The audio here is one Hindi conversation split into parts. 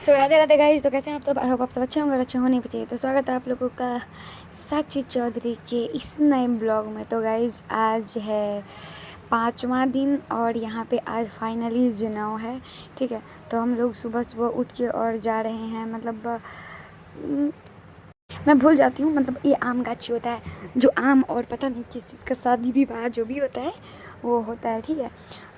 सो राधे राधे गाइस। तो कैसे हैं आप सब? आई होप आप सब अच्छे होंगे और अच्छे होने भी चाहिए। तो स्वागत है आप लोगों का साक्षी चौधरी के इस नए ब्लॉग में। तो गाइस आज है 5वां दिन और यहाँ पे आज फाइनली जुनाव है, ठीक है। तो हम लोग सुबह सुबह उठ के और जा रहे हैं, मतलब मैं भूल जाती हूँ, मतलब ये आम गाछी होता है जो आम और पता नहीं किस चीज़ का शादी विवाह जो भी होता है वो होता है, ठीक है।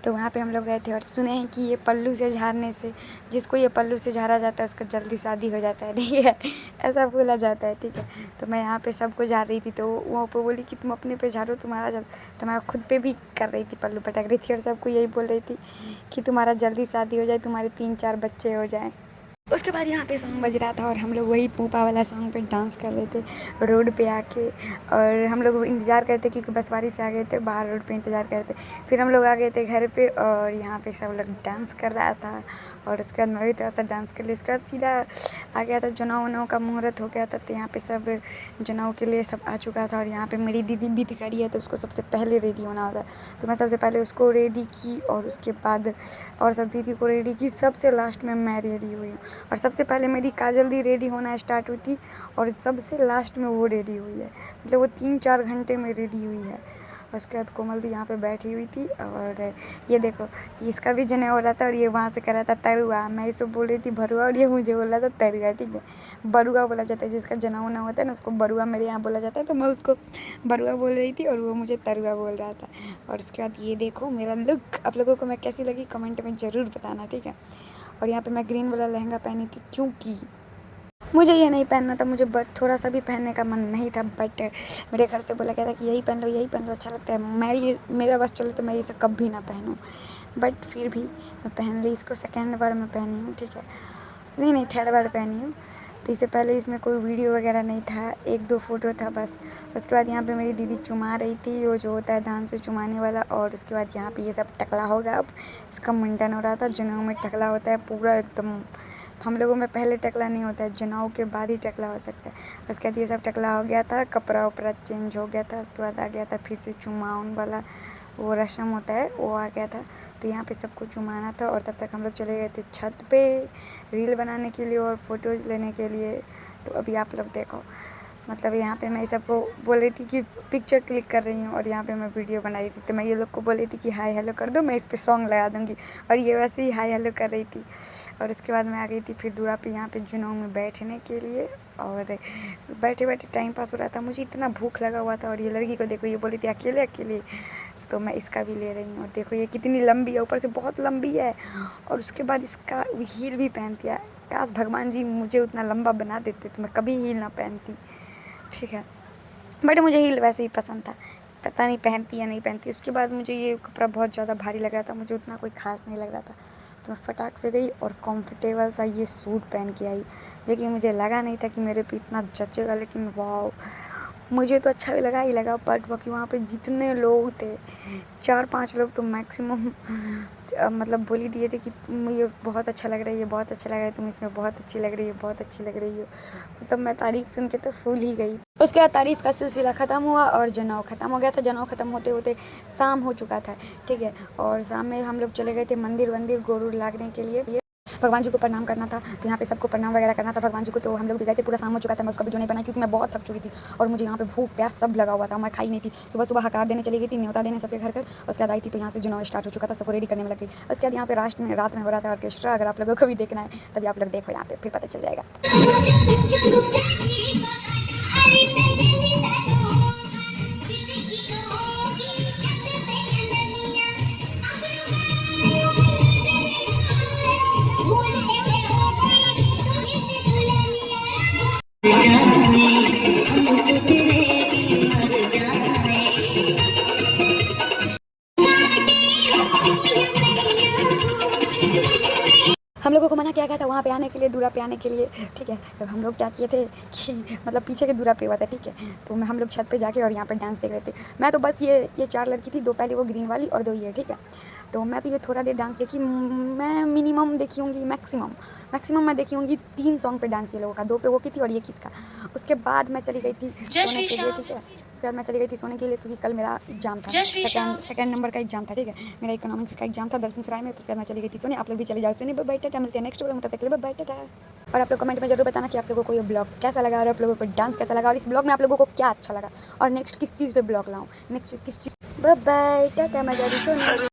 तो वहाँ पे हम लोग गए थे और सुने हैं कि ये पल्लू से झाड़ने से, जिसको ये पल्लू से झाड़ा जाता है उसका जल्दी शादी हो जाता है, ठीक है। ऐसा बोला जाता है, ठीक है। तो मैं यहाँ पे सबको झाड़ रही थी, तो वो पे बोली कि तुम अपने पे झाड़ो, तुम्हारा जल्द। तो मैं खुद पे भी कर रही थी, पल्लू पटक रही थी और सबको यही बोल रही थी कि तुम्हारा जल्दी शादी हो जाए, तुम्हारे 3-4 बच्चे हो जाएँ। उसके बाद यहाँ पे सॉन्ग बज रहा था और हम लोग वही पूपा वाला सॉन्ग पे डांस कर रहे थे रोड पे आके। और हम लोग इंतज़ार करते क्योंकि बसवारी से आ गए थे, बाहर रोड पे इंतज़ार करते। फिर हम लोग आ गए थे घर पे और यहाँ पे सब लोग डांस कर रहा था और उसके बाद मैं भी थोड़ा सा डांस कर लिया। उसके बाद सीधा आ गया था, जनेऊ उनेऊ का मुहूर्त हो गया था। तो यहाँ पे सब जनेऊ के लिए सब आ चुका था और यहाँ पे मेरी दीदी भी करी है, तो उसको सबसे पहले रेडी होना होता है। तो मैं सबसे पहले उसको रेडी की और उसके बाद और सब दीदी को रेडी की, सबसे लास्ट में मैं रेडी हुई हूँ। और सबसे पहले मेरी काजल दी रेडी होना स्टार्ट हुई थी और सबसे लास्ट में वो रेडी हुई है, मतलब वो 3-4 घंटे में रेडी हुई है। उसके बाद कोमल दी यहाँ पे बैठी हुई थी और ये देखो इसका भी जनेऊ हो रहा था और ये वहाँ से कर रहा था तरुआ। मैं इसे बोल रही थी भरुआ और ये मुझे बोल रहा था तरुआ, ठीक है। बरुआ बोला जाता है, जिसका जनेऊ ना होता है ना उसको बरुआ मेरे यहाँ बोला जाता है। तो मैं उसको बरुआ बोल रही थी और वो मुझे तरुआ बोल रहा था। और उसके बाद ये देखो मेरा लुक आप लोगों को मैं कैसी लगी कमेंट में ज़रूर बताना, ठीक है। और यहाँ पे मैं ग्रीन वाला लहंगा पहनी थी क्योंकि मुझे ये नहीं पहनना था, मुझे बट थोड़ा सा भी पहनने का मन नहीं था, बट मेरे घर से बोला गया था कि यही पहन लो यही पहन लो, अच्छा लगता है। मैं ये मेरा बस चले तो मैं इसे कभी ना पहनूँ, बट फिर भी मैं पहन ली इसको। सेकेंड बार मैं पहनी हूँ, ठीक है। नहीं, थर्ड बार पहनी हूँ। तो इससे पहले इसमें कोई वीडियो वगैरह नहीं था, 1-2 फ़ोटो था बस। उसके बाद यहाँ पे मेरी दीदी चुमा रही थी, वो जो होता है धान से चुमाने वाला। और उसके बाद यहाँ पे ये सब टकला होगा, अब इसका मुंडन हो रहा था। जनेऊ में टकला होता है पूरा एकदम, हम लोगों में पहले टकला नहीं होता है, जनेऊ के बाद ही टकला हो सकता है। उसके बाद ये सब टकला हो गया था, कपड़ा उपड़ा चेंज हो गया था। उसके बाद आ गया था फिर से चुमाउन वाला वो रस्म होता है, वो आ गया था। तो यहाँ पे सबको चुमाना था और तब तक हम लोग चले गए थे छत पे रील बनाने के लिए और फ़ोटोज़ लेने के लिए। तो अभी आप लोग देखो, मतलब यहाँ पे मैं सबको बोल रही थी कि पिक्चर क्लिक कर रही हूँ और यहाँ पे मैं वीडियो बना रही थी। तो मैं ये लोग को बोल रही थी कि हाय हेलो कर दो, मैं इस पर सॉन्ग लगा दूँगी। और ये वैसे ही हाय हेलो कर रही थी। और उसके बाद मैं आ गई थी फिर दूरा पे यहाँ पे जनेऊ में बैठने के लिए। और बैठे बैठे टाइम पास हो रहा था, मुझे इतना भूख लगा हुआ था। और ये लड़की को देखो, ये बोली थी अकेले अकेले, तो मैं इसका भी ले रही हूँ। और देखो ये कितनी लंबी है, ऊपर से बहुत लंबी है। और उसके बाद इसका हील भी पहन दिया। काश भगवान जी मुझे उतना लंबा बना देते तो मैं कभी हील ना पहनती, ठीक है। बट मुझे हील वैसे ही पसंद था, पता नहीं पहनती या नहीं पहनती। उसके बाद मुझे ये कपड़ा बहुत ज़्यादा भारी लग रहा था, मुझे उतना कोई ख़ास नहीं लग रहा था। तो मैं फटाक से गई और कंफर्टेबल सा ये सूट पहन के आई, जो कि मुझे लगा नहीं था कि मेरे पे इतना जचेगा। लेकिन वाह, मुझे तो अच्छा भी लगा ही लगा। बट बाकी वहाँ पे जितने लोग थे 4-5 लोग तो मैक्सिमम मतलब बोल ही दिए थे कि तुम ये बहुत अच्छा लग रहा है, ये बहुत अच्छा लग रहा है, तुम इसमें बहुत अच्छी लग रही है, बहुत अच्छी लग रही हो। मतलब मैं तारीफ़ सुन के तो फूल ही गई। उसके बाद तारीफ़ का सिलसिला ख़त्म हुआ और जनेऊ ख़त्म हो गया था। जनेऊ ख़त्म होते होते शाम हो चुका था, ठीक है। और शाम में हम लोग चले गए थे मंदिर गोरू लागने के लिए, भगवान जी को प्रणाम करना था। तो यहाँ पे सबको प्रणाम वगैरह करना था भगवान जी को। तो हम लोग भी गए थे, पूरा शाम हो चुका था। मैं उसका वीडियो नहीं बनाई क्योंकि मैं बहुत थक चुकी थी और मुझे यहाँ पे भूख प्यास सब लगा हुआ था, मैं खाई नहीं थी। सुबह सुबह हकार देने चली गई थी, न्योता देने सबके घर कर। उसके बाद आई थी तो यहाँ से जनेऊ स्टार्ट हो चुका था, सबको रेडी करने में लग गई। उसके बाद यहाँ पे रात में हो रहा था ऑर्केस्ट्रा। अगर आप लोगों को भी देखना है तभी आप लोग देखो यहाँ पे, फिर पता चल जाएगा। हम लोगों को मना किया गया था वहाँ पे आने के लिए, दूरा पे आने के लिए, ठीक है। तो हम लोग क्या किए थे कि मतलब पीछे के दूरा पे हुआ था, ठीक है। तो हम लोग छत पे जाके और यहाँ पे डांस देख रहे थे। मैं तो बस ये 4 लड़की थी, 2 पहले वो ग्रीन वाली और 2 ये, ठीक है। तो मैं तो ये थोड़ा देर डांस देखी, मैं मिनिमम देखी होंगी, मैक्सिमम मैं देखी होंगी 3 सॉन्ग पे डांस ये लोगों का, 2 पे वो की थी और ये किसका। उसके बाद मैं चली गई थी सोने के लिए, ठीक है। उसके बाद मैं चली गई थी सोने के लिए क्योंकि कल मेरा एग्जाम था, सेकंड नंबर का एग्जाम था, ठीक है। मेरा इकोनॉमिक्स का एग्जाम था दलसिंह सराय में। तो उसके बाद मैं चली गई थी सोने। आप लोग भी चले जाओ सोने। बाय टाटा, मिलते हैं नेक्स्ट वीडियो में, तब तक के लिए बाय टाटा। और आप लोग कमेंट में जरूर बताना कि आप लोगों को ये ब्लॉग कैसा लगा और आप लोगों को डांस कैसा लगा और इस ब्लॉग में आप लोगों को क्या अच्छा लगा और नेक्स्ट किस चीज़ पे ब्लॉग लाऊँ, नेक्स्ट किस चीज़। बाय टाटा, मैं जा रही सोने।